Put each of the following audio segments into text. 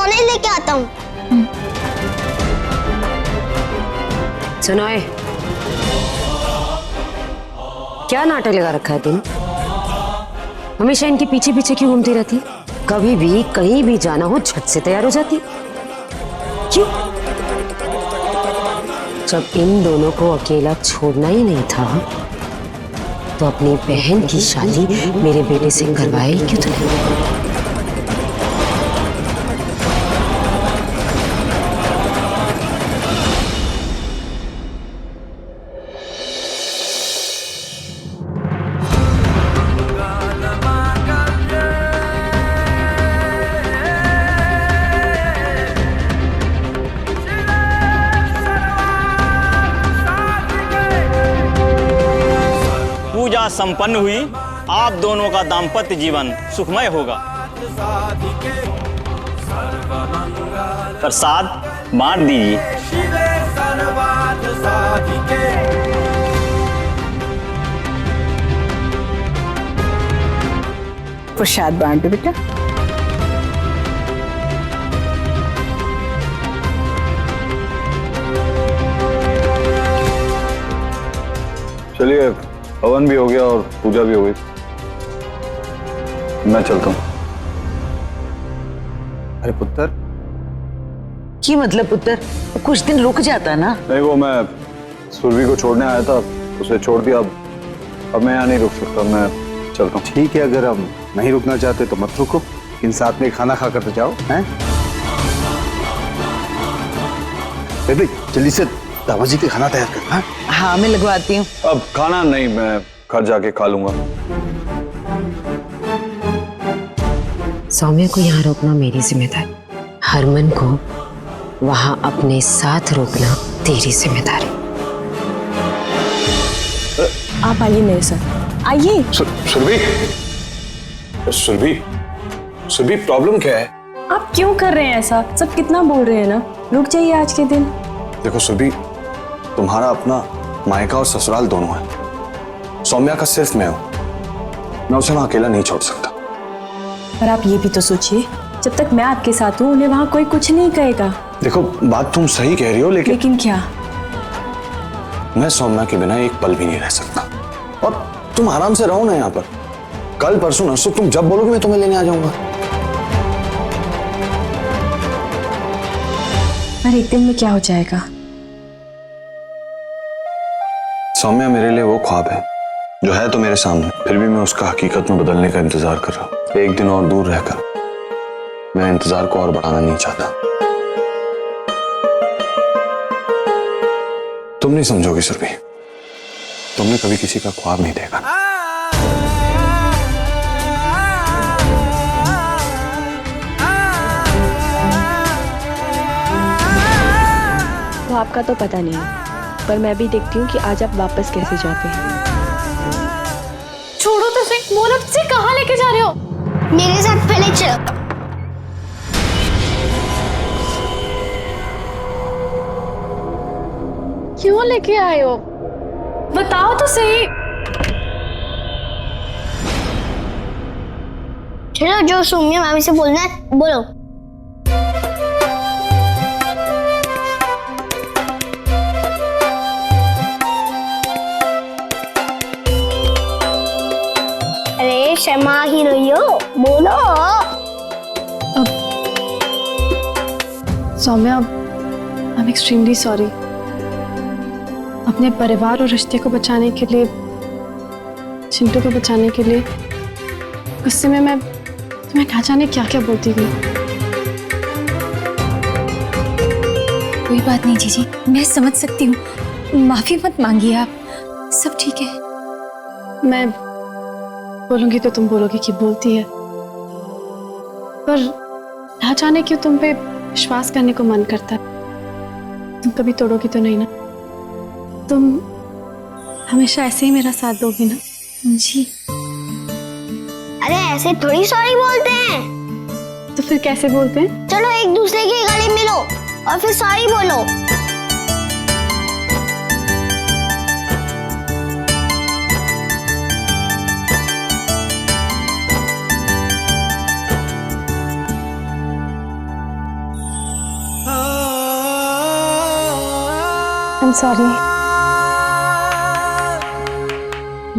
खिलौने लेके आता हूँ। सुनाए, क्या नाटक लगा रखा है तुम? हमेशा इनके पीछे पीछे क्यों घूमती रहती? कभी भी कहीं भी जाना हो झट से तैयार हो जाती। क्यों? जब इन दोनों को अकेला छोड़ना ही नहीं था तो अपनी बहन की शादी मेरे बेटे से करवाई क्यों तुमने? पूजा संपन्न हुई। आप दोनों का दाम्पत्य जीवन सुखमय होगा। प्रसाद बांट दीजिए। प्रसाद बांट दो बेटा। चलिए, हवन भी हो गया और पूजा भी हो गई, मैं चलता हूँ। अरे पुत्र, की मतलब पुत्र, कुछ दिन रुक जाता ना। नहीं, वो मैं सुरभि को छोड़ने आया था, उसे छोड़ दिया। अब मैं यहाँ नहीं रुक सकता, मैं चलता हूँ। ठीक है, अगर हम नहीं रुकना चाहते तो मत रुको, इन साथ में खाना खाकर तो जाओ। हैं? बेबी जल्दी से दामाद जी के खाना तैयार कर। हाँ हाँ, मैं लगवाती हूँ। अब खाना नहीं, मैं घर जाके खा लूंगा। सौम्या को यहाँ रोकना मेरी जिम्मेदारी, हरमन को वहां अपने साथ रोकना तेरी जिम्मेदारी। आप आइए मेरे साथ, आइए। सुरभि, सुरभि, सुरभि, प्रॉब्लम क्या है? आप क्यों कर रहे हैं ऐसा? सब कितना बोल रहे हैं ना, रुक जाइए आज के दिन। देखो सुरभि, तुम्हारा अपना मायका और ससुराल दोनों है। सौम्या का सिर्फ मैं हूं, मैं उसे वहां अकेला नहीं छोड़ सकता। पर आप ये भी तो सोचिए, जब तक मैं आपके साथ हूँ उन्हें वहां कोई कुछ नहीं कहेगा। देखो बात तुम सही कह रही हो, लेकिन क्या? मैं सौम्या के बिना एक पल भी नहीं रह सकता। और तुम आराम से रहो ना यहाँ पर। कल परसों नरसों तुम जब बोलोगे मैं तुम्हें लेने आ जाऊंगा। पर एक दिन में क्या हो जाएगा? सौम्या मेरे लिए वो ख्वाब है जो है तो मेरे सामने, फिर भी मैं उसका हकीकत में बदलने का इंतजार कर रहा हूं। एक दिन और दूर रहकर मैं इंतजार को और बढ़ाना नहीं चाहता। तुम नहीं समझोगी सुरभि, तुमने कभी किसी का ख्वाब नहीं देखा। वो आपका तो पता नहीं, पर मैं भी देखती हूँ कि आज आप वापस कैसे जाते हैं। छोड़ो तो सही, बोलो से कहाँ लेके जा रहे हो? मेरे साथ पहले चलो। क्यों लेके आए हो? बताओ तो सही। चलो, जो सौम्या मामी से बोलना है बोलो। अरे शर्मा ही रही हो, बोलो। Saumya, I am extremely sorry. अपने परिवार और रिश्ते को बचाने के लिए, चिंटू को बचाने के लिए गुस्से में मैं तुम्हें ना जाने क्या क्या बोलती गई। कोई बात नहीं जीजी, मैं समझ सकती हूँ, माफी मत मांगिए आप, सब ठीक है। मैं बोलूंगी तो तुम बोलोगे कि बोलती है, पर ना जाने क्यों तुम पे विश्वास करने को मन करता है। तुम कभी तोड़ोगी तो नहीं ना? तुम हमेशा ऐसे ही मेरा साथ दोगी ना? जी। अरे ऐसे थोड़ी सॉरी बोलते हैं। तो फिर कैसे बोलते हैं? चलो एक दूसरे के गले मिलो और फिर सॉरी बोलो। सॉरी।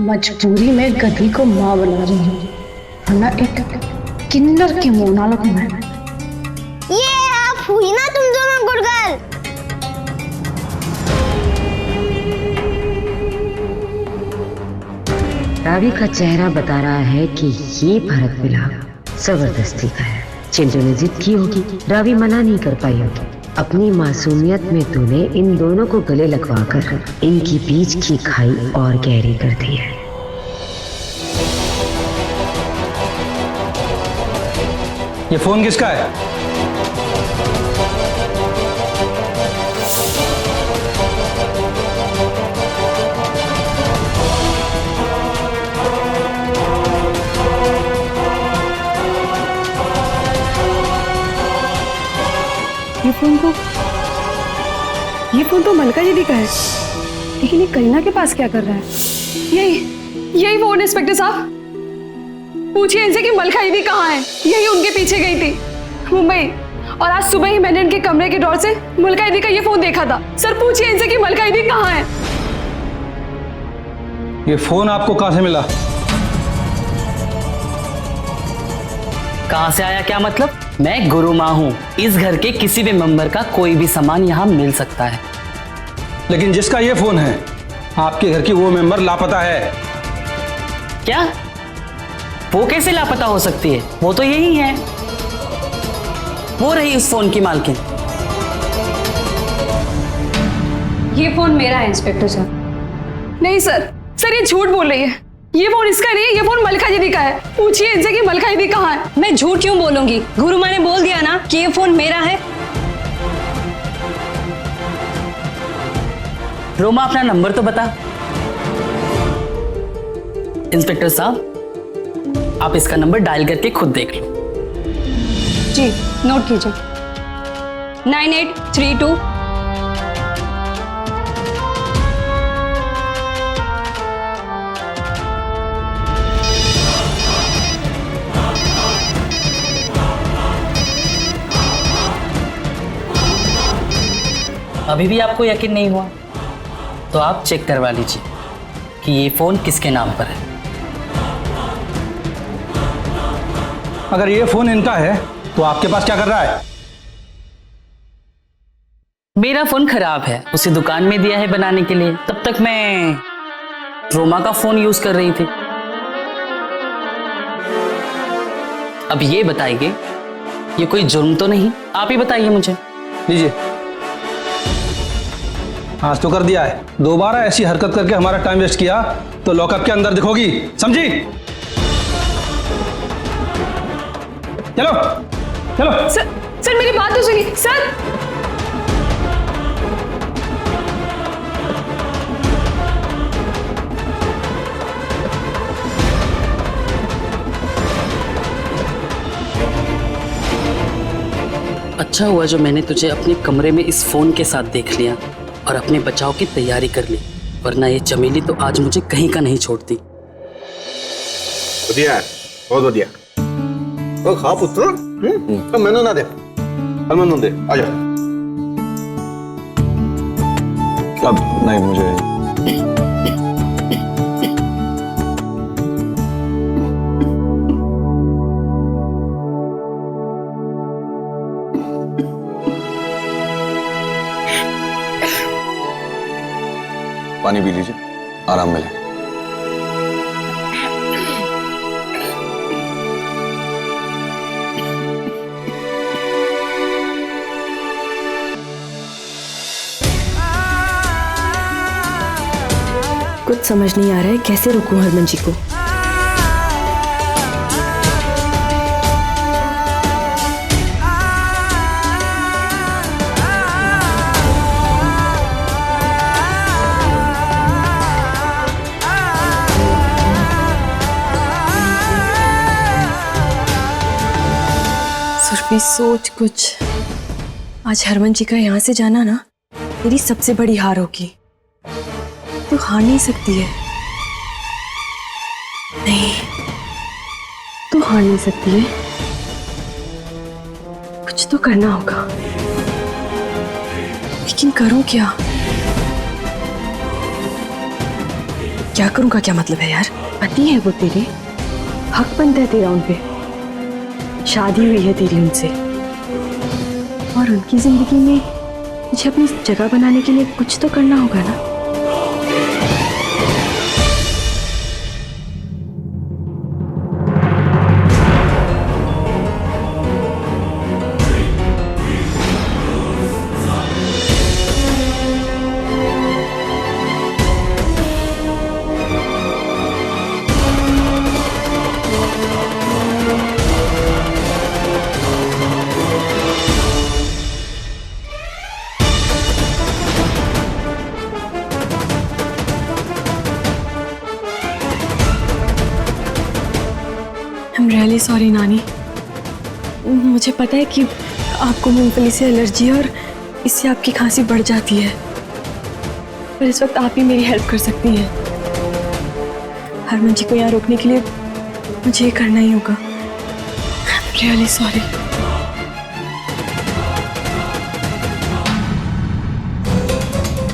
मजबूरी में गधी को माँ बना रही हूँ, वरना एक किन्नर के मुंह ना लगूं मैं। ये आप हुई ना तुम दोनों गुड़गल। रावी का चेहरा बता रहा है कि ये भरत मिलाप जबरदस्ती का है। चिंटू ने जिद की होगी, रावी मना नहीं कर पाई होगी। अपनी मासूमियत में तूने इन दोनों को गले लगवाकर इनकी बीच की खाई और गहरी कर दी है। ये फोन किसका है? ये फोन तो मलका दीदी का है, लेकिन ये करीना के पास क्या कर रहा है? यही फोन इंस्पेक्टर साहब, पूछिए इनसे कि मलका दीदी कहाँ है। यही उनके पीछे गई थी मुंबई, और आज सुबह ही मैंने इनके कमरे के डोर से मलका दीदी का ये फोन देखा था। सर पूछिए इनसे कि मलका दीदी कहाँ है। ये फोन आपको कहां से मिला? कहां से आया क्या मतलब? मैं गुरु माँ हूँ, इस घर के किसी भी मेंबर का कोई भी सामान यहाँ मिल सकता है। लेकिन जिसका ये फोन है, आपके घर की वो मेंबर लापता है। क्या? वो कैसे लापता हो सकती है? वो तो यही है, वो रही उस फोन की मालकिन। ये फोन मेरा है इंस्पेक्टर साहब। नहीं सर, ये झूठ बोल रही है। ये फोन इसका नहीं है, ये फोन मलका दीदी का है। पूछिए इनसे कि मलका दीदी कहाँ है। मैं झूठ क्यों बोलूंगी? गुरु माँ ने बोल दिया ना कि ये फोन मेरा है। रोमा अपना नंबर तो बता। इंस्पेक्टर साहब, आप इसका नंबर डायल करके खुद देख लो। जी नोट कीजिए, 9832। अभी भी आपको यकीन नहीं हुआ तो आप चेक करवा लीजिए कि ये फोन किसके नाम पर है। अगर ये फोन इनका है तो आपके पास क्या कर रहा है? मेरा फोन खराब है, उसे दुकान में दिया है बनाने के लिए। तब तक मैं रोमा का फोन यूज कर रही थी। अब ये बताइए, ये कोई जुर्म तो नहीं? आप ही बताइए मुझे। लीजिए, आज तो कर दिया है। दोबारा ऐसी हरकत करके हमारा टाइम वेस्ट किया तो लॉकअप के अंदर दिखोगी, समझी? चलो चलो। सर मेरी बात तो सुनिए सर। अच्छा हुआ जो मैंने तुझे अपने कमरे में इस फोन के साथ देख लिया और अपने बचाव की तैयारी कर ली, वरना ये चमेली तो आज मुझे कहीं का नहीं छोड़ती। बढ़िया है, बहुत बढ़िया। तो खा पुत्र, तो मैंने ना दे, मैंने दे, आ जा। अब नहीं, मुझे पानी पी लीजिए, आराम मिले। कुछ समझ नहीं आ रहा है कैसे रोकूं हरमन जी को। सुरभि सोच कुछ, आज हरमन जी का यहाँ से जाना ना मेरी सबसे बड़ी हार होगी। तू हार नहीं सकती है। नहीं, तू हार नहीं सकती है। कुछ तो करना होगा, लेकिन करूं क्या? क्या करूं का क्या मतलब है यार? पति है वो तेरे, हक बनता है तेरा उन पे। शादी हुई है तेरी उनसे, और उनकी जिंदगी में मुझे अपनी जगह बनाने के लिए कुछ तो करना होगा ना। I'm really sorry नानी। मुझे पता है कि आपको मूंगफली से एलर्जी है और इससे आपकी खांसी बढ़ जाती है, पर इस वक्त आप ही मेरी हेल्प कर सकती हैं। हरमन जी को यहाँ रोकने के लिए मुझे ये करना ही होगा। I'm really sorry।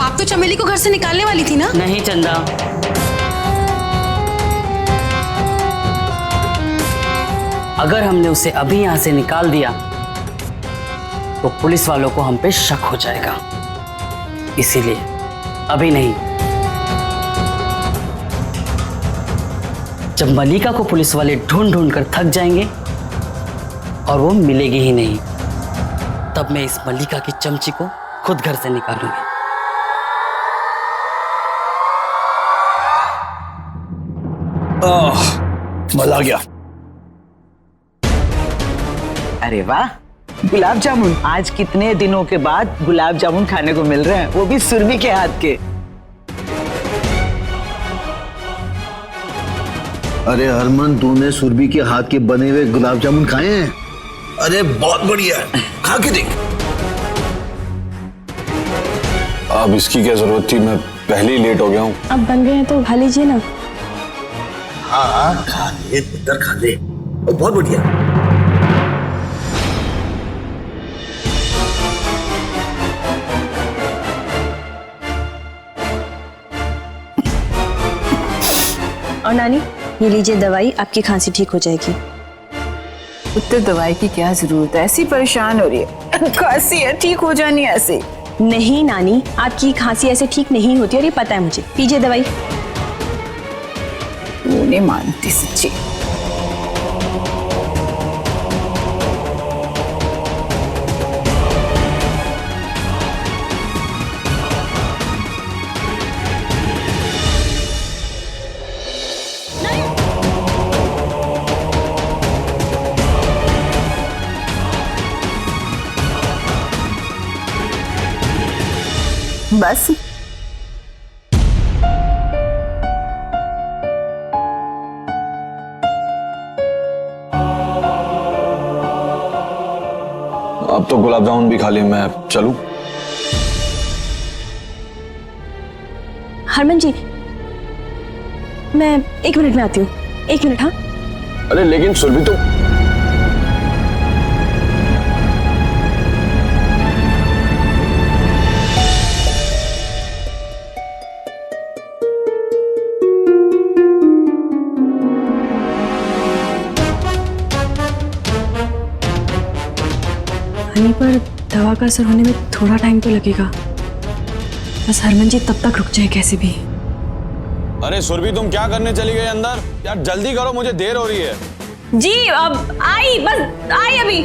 आप तो चमेली को घर से निकालने वाली थी ना? नहीं चंदा, अगर हमने उसे अभी यहां से निकाल दिया तो पुलिस वालों को हम पे शक हो जाएगा, इसीलिए अभी नहीं। जब मलिका को पुलिस वाले ढूंढ ढूंढ कर थक जाएंगे और वो मिलेगी ही नहीं, तब मैं इस मलिका की चमची को खुद घर से निकालूंगी। मजा आ गया। अरे वाह, गुलाब जामुन! आज कितने दिनों के बाद गुलाब जामुन खाने को मिल रहे हैं, वो भी सुरभि के हाथ के। अरे हरमन, तूने सुरभि के हाथ के बने हुए गुलाब जामुन खाए हैं? अरे बहुत बढ़िया है, खा के देख। अब इसकी क्या जरूरत थी, मैं पहले ही लेट हो गया हूँ। अब बन गए हैं तो खा लीजिए ना। हाँ खा ले पुत्र, खा ले, बहुत बढ़िया। और नानी, ये लीजिए दवाई, आपकी खांसी ठीक हो जाएगी। उत्तर दवाई की क्या जरूरत है, ऐसी परेशान हो रही है, खांसी है, ठीक हो जानी है ऐसे। नहीं नानी, आपकी खांसी ऐसे ठीक नहीं होती और ये पता है मुझे। पीजिए दवाई। वो नहीं मानती सच्ची। बस अब तो गुलाब जामुन भी खा लिए, मैं चलूं? हरमन जी, मैं 1 मिनट में आती हूँ। 1 मिनट। हाँ अरे लेकिन सुरभि तो हनी पर दवा का असर होने में थोड़ा टाइम तो लगेगा, बस हरमन जी तब तक रुक जाए कैसे भी। अरे सुरभि, तुम क्या करने चली गई अंदर? यार जल्दी करो, मुझे देर हो रही है। जी अब आई, बस आई अभी।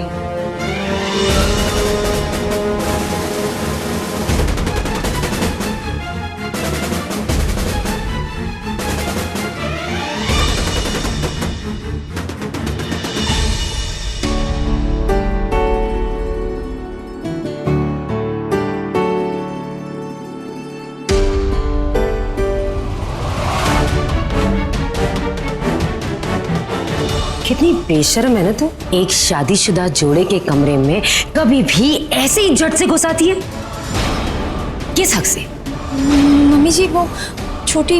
कितनी बेशर्म है ना तू। एक शादीशुदा जोड़े के कमरे में कभी भी ऐसे ही झट से घुस आती है। किस हक से? मम्मी जी, वो छोटी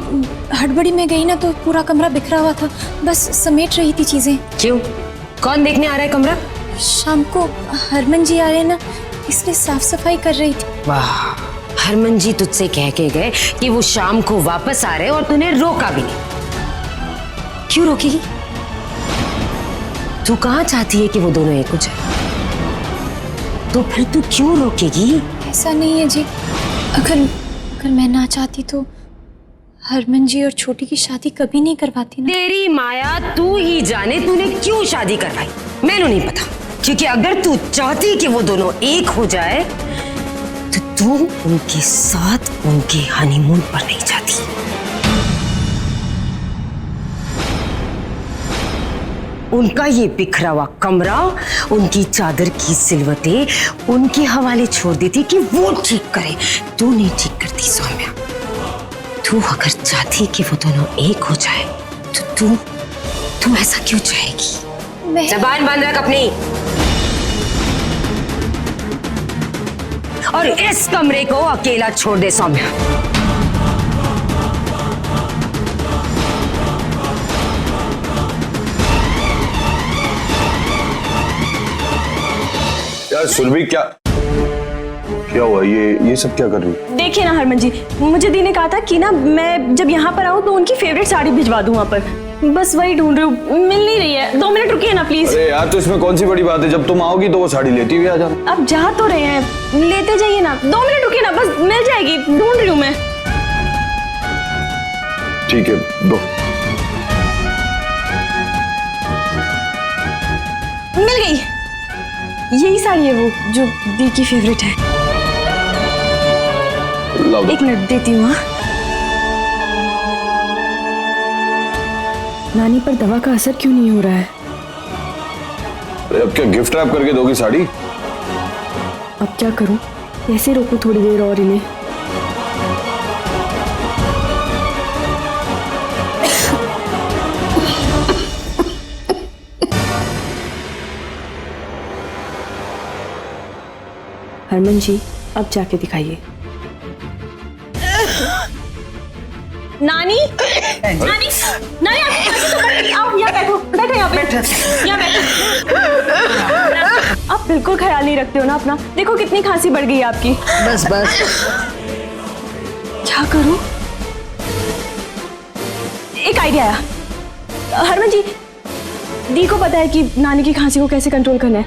हड़बड़ी में गई ना तो पूरा कमरा बिखरा हुआ था, बस समेट रही थी चीजें। क्यों? कौन देखने आ रहा है कमरा? शाम को हरमन जी आ रहे हैं ना, इसलिए साफ सफाई कर रही थी। वाह, हरमन जी तुझसे कह के गए कि वो शाम को वापस आ रहे और तूने रोका भी नहीं। क्यों रोकेगी? तू कहाँ चाहती है कि वो दोनों एक हो जाए? तो फिर तू क्यों रोकेगी? ऐसा नहीं है जी, अगर मैं ना चाहती तो हरमन जी और छोटी की शादी कभी नहीं करवाती ना। तेरी माया तू ही जाने तूने क्यों शादी करवाई, मैंने नहीं पता। क्योंकि अगर तू चाहती कि वो दोनों एक हो जाए तो तू उनके साथ उनके हनीमून पर नहीं जाती। उनका ये बिखरा हुआ कमरा, उनकी चादर की सिलवटें उनके हवाले छोड़ देती कि वो ठीक करे। तू नहीं ठीक करती सौम्या। तू अगर चाहती कि वो दोनों एक हो जाए तो तू ऐसा क्यों चाहेगी? जबान बंद रख अपनी। और इस कमरे को अकेला छोड़ दे सौम्या। यार सुरभि, क्या हुआ? ये सब क्या कर रही है? देखिए ना हरमन जी, मुझे दी ने कहा था कि ना मैं जब यहाँ पर आऊँ तो उनकी फेवरेट साड़ी भिजवा दूँ वहाँ पर। बस वही ढूंढ रही हूँ, मिल नहीं रही है। 2 मिनट रुकिए ना प्लीज। अरे यार, तो इसमें कौन सी बड़ी बात है? जब तुम आओगी तो वो साड़ी लेती हुई आ जाना। अब जा तो रहे हैं, लेते जाइए ना। 2 मिनट रुकिए ना, बस मिल जाएगी। ढूंढ रही हूँ मैं। ठीक है, दो। मिल गई। यही साड़ी है वो जो दी की फेवरेट है। एक मिनट देती हूँ। नानी पर दवा का असर क्यों नहीं हो रहा है? अरे अब क्या गिफ्ट रैप करके दोगी साड़ी? अब क्या करूं? कैसे रोकूं थोड़ी देर और इन्हें? हरमन जी, अब जाके दिखाइए। नानी, नानी, नानी, आप यहाँ बैठो, बैठो यहाँ पे, यहाँ बैठो। आप बिल्कुल ख्याल नहीं रखते हो ना अपना। देखो कितनी खांसी बढ़ गई है आपकी। बस बस। क्या करूं? एक आइडिया आया। हरमन जी, दी को पता है कि नानी की खांसी को कैसे कंट्रोल करना है।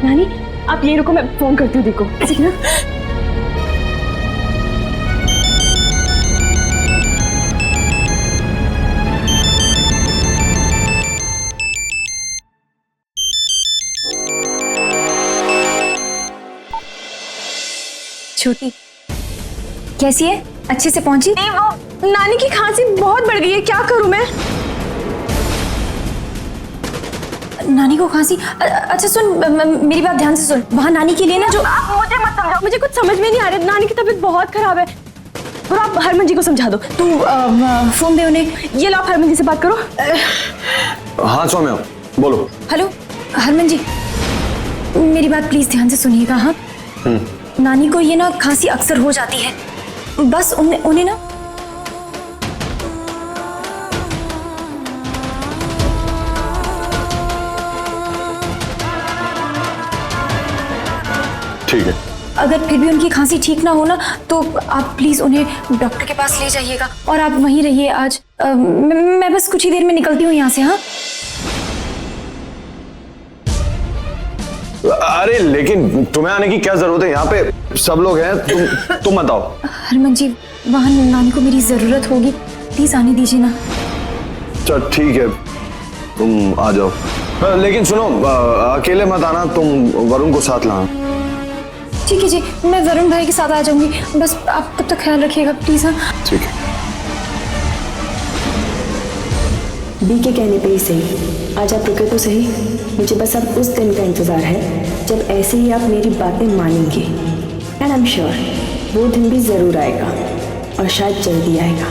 नानी, आप ये रुको, मैं फोन करती हूँ दी को, ठीक ना? छोटी कैसी है? अच्छे से पहुंची? नहीं, वो नानी की खांसी बहुत बढ़ गई है। क्या करूं मैं? नानी को खांसी? अच्छा सुन, मेरी बात ध्यान से सुन। वहाँ नानी के लिए ना जो मुझे मत समझाओ, मुझे कुछ समझ में नहीं आ रहा। नानी की तबीयत बहुत खराब है। और आप हरमन जी को समझा दो। तू फोन दे उन्हें। ये लो, आप हरमन जी से बात करो। हाँ सौम्या, बोलो। हेलो हरमन जी, मेरी बात प्लीज ध्यान से सुनिएगा। हाँ, नानी को ये ना खांसी अक्सर हो जाती है। बस उन्हें ना ठीक है। अगर फिर भी उनकी खांसी ठीक ना हो ना तो आप प्लीज उन्हें डॉक्टर के पास ले जाइएगा और आप वहीं रहिए आज। मैं बस कुछ ही देर में निकलती हूँ यहाँ से। हाँ, अरे लेकिन तुम्हें आने की क्या जरूरत है? यहाँ पे सब लोग हैं, तुम मत आओ। हरमन जी, वहाँ नानी को मेरी जरूरत होगी, प्लीज आने दीजिए ना। चल ठीक है, तुम आ जाओ। लेकिन सुनो, अकेले मत आना, तुम वरुण को साथ लाना। ठीक है जी, मैं वरुण भाई के साथ आ जाऊंगी। बस आप तब तक ख्याल रखिएगा प्लीज। हाँ, ठीक है। दी के कहने पे ही सही, आज आप रुके तो सही। मुझे बस अब उस दिन का इंतजार है जब ऐसे ही आप मेरी बातें मानेंगे। एंड आई एम श्योर वो दिन भी जरूर आएगा, और शायद जल्दी आएगा।